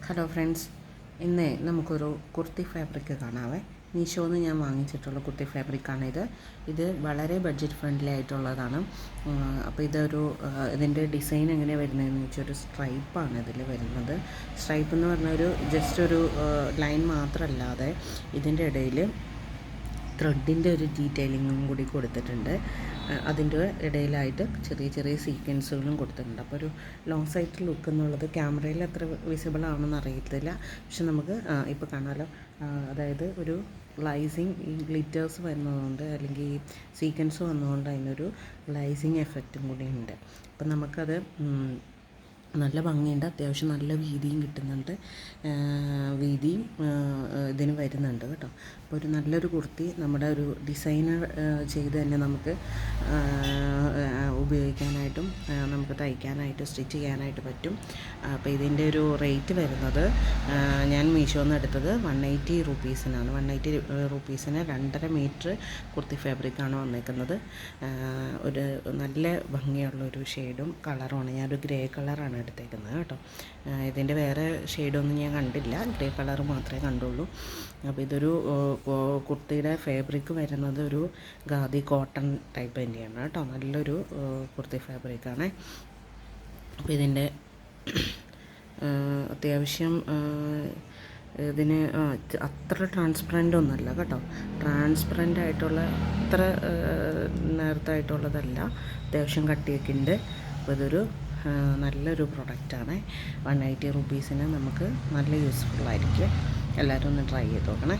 Hello friends, ഇന്ന് നമുക്കൊരു kurti fabric കാണാവേ. മീഷോന്ന് ഞാൻ വാങ്ങിച്ചിട്ടുള്ള കുർത്തി ഫാബ്രിക്കാണിത്. ഇത് വളരെ ബഡ്ജറ്റ് ഫ്രണ്ട്ലി ആയിട്ടുള്ളതാണ്. അപ്പോൾ ഇതിൻ്റെ ഡിസൈൻ എങ്ങനെയാണ് വരുന്നതെന്ന് വെച്ചാൽ ഒരു സ്ട്രൈപ്പാണ് ഇതിൽ വരുന്നത്. സ്ട്രൈപ്പ് എന്ന് പറഞ്ഞാൽ ജസ്റ്റ് ഒരു ലൈൻ മാത്രമല്ലാതെ ഇതിൻ്റെ ഇടയിൽ ത്രെഡിൻ്റെ ഒരു ഡീറ്റെയിലിങ്ങും കൂടി കൊടുത്തിട്ടുണ്ട്. അതിൻ്റെ ഇടയിലായിട്ട് ചെറിയ ചെറിയ സീക്വൻസുകളും കൊടുത്തിട്ടുണ്ട്. അപ്പോൾ ഒരു ലോങ് സൈറ്റ് ലുക്ക് എന്നുള്ളത് ക്യാമറയിൽ അത്ര വിസിബിൾ ആണെന്ന് അറിയത്തില്ല, പക്ഷെ നമുക്ക് ഇപ്പോൾ കാണാമല്ലോ. അതായത് ഒരു ലൈസിങ് ഈ ഗ്ലിറ്റേഴ്സ് വരുന്നതുകൊണ്ട് അല്ലെങ്കിൽ ഈ സീക്വൻസ് വന്നതുകൊണ്ട് അതിനൊരു ലൈസിങ് എഫക്റ്റും കൂടി ഉണ്ട്. അപ്പം നമുക്കത് നല്ല ഭംഗിയുണ്ട്. അത്യാവശ്യം നല്ല വീതിയും കിട്ടുന്നുണ്ട്. വീതിയും ഇതിന് വരുന്നുണ്ട് കേട്ടോ. അപ്പോൾ ഒരു നല്ലൊരു കുർത്തി നമ്മുടെ ഒരു ഡിസൈനർ ചെയ്ത് തന്നെ നമുക്ക് ഉപയോഗിക്കാനായിട്ടും നമുക്ക് തയ്ക്കാനായിട്ട് സ്റ്റിച്ച് ചെയ്യാനായിട്ട് പറ്റും. അപ്പോൾ ഇതിൻ്റെ ഒരു റേറ്റ് വരുന്നത് ഞാൻ മീഷോന്ന് എടുത്തത് 180 റുപ്പീസിനാണ്. 180 റുപ്പീസിന് 2.5 മീറ്റർ കുർത്തി ഫാബ്രിക്കാണ് വന്നേക്കുന്നത്. ഒരു നല്ല ഭംഗിയുള്ളൊരു ഷെയ്ഡും കളറുമാണ്. ഞാനൊരു ഗ്രേ കളറാണ് എടുത്തേക്കുന്നത് കേട്ടോ. ഇതിൻ്റെ വേറെ ഷെയ്ഡൊന്നും ഞാൻ കണ്ടില്ല, ഗ്രേ കളർ മാത്രമേ കണ്ടുള്ളൂ. അപ്പോൾ ഇതൊരു കുർത്തിയുടെ ഫാബ്രിക് വരുന്നത് ഒരു ഖാദി കോട്ടൺ ടൈപ്പ് തന്നെയാണ് കേട്ടോ. നല്ലൊരു കുർത്തി ഫാബ്രിക്കാണ്. അപ്പോൾ ഇതിൻ്റെ അത്യാവശ്യം ഇതിന് അത്ര ട്രാൻസ്പെറൻ്റ് ഒന്നുമല്ല കേട്ടോ. ട്രാൻസ്പെറൻ്റ് ആയിട്ടുള്ള അത്ര നേരത്തായിട്ടുള്ളതല്ല, അത്യാവശ്യം കട്ടിയൊക്കെ ഉണ്ട്. അപ്പോൾ ഇതൊരു നല്ലൊരു പ്രൊഡക്റ്റാണ്. 180 റുപ്പീസിന് നമുക്ക് നല്ല യൂസ്ഫുള്ളായിരിക്കും. എല്ലാവരും ഒന്ന് ട്രൈ ചെയ്ത് നോക്കണേ.